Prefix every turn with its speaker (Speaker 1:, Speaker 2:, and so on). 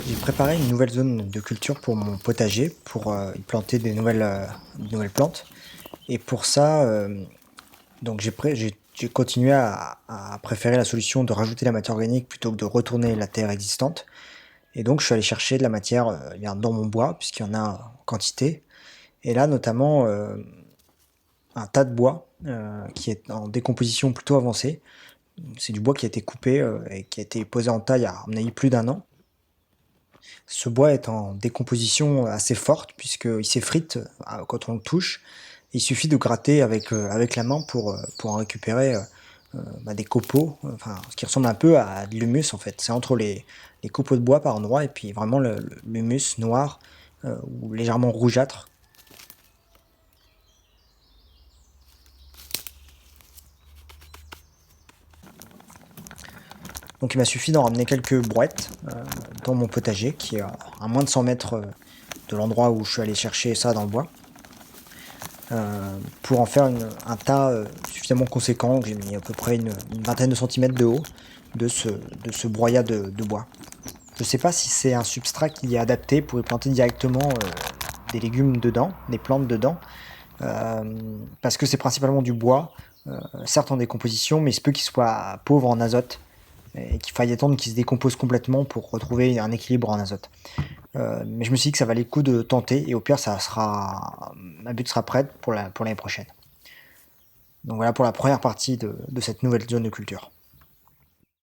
Speaker 1: J'ai préparé une nouvelle zone de culture pour mon potager, pour y planter de nouvelles plantes. Et pour ça, donc j'ai continué à préférer la solution de rajouter la matière organique plutôt que de retourner la terre existante. Et donc je suis allé chercher de la matière eh bien, dans mon bois, puisqu'il y en a en quantité. Et là, notamment, un tas de bois qui est en décomposition plutôt avancée. C'est du bois qui a été coupé et qui a été posé en taille à mon avis plus d'un an. Ce bois est en décomposition assez forte puisqu'il s'effrite quand on le touche. Il suffit de gratter avec la main pour en récupérer des copeaux, enfin, ce qui ressemble un peu à de l'humus en fait. C'est entre les copeaux de bois par endroits et puis vraiment l'humus noir ou légèrement rougeâtre. Donc il m'a suffi d'en ramener quelques brouettes dans mon potager qui est à moins de 100 mètres de l'endroit où je suis allé chercher ça dans le bois. Pour en faire un tas suffisamment conséquent, que j'ai mis à peu près une vingtaine de centimètres de haut de ce broyat de bois. Je ne sais pas si c'est un substrat qui est adapté pour y planter directement des légumes dedans, des plantes dedans, parce que c'est principalement du bois, certes en décomposition, mais il se peut qu'il soit pauvre en azote et qu'il faille attendre qu'il se décompose complètement pour retrouver un équilibre en azote. Mais je me suis dit que ça valait le coup de tenter et au pire, ma butte sera prête pour l'année prochaine. Donc voilà pour la première partie de cette nouvelle zone de culture.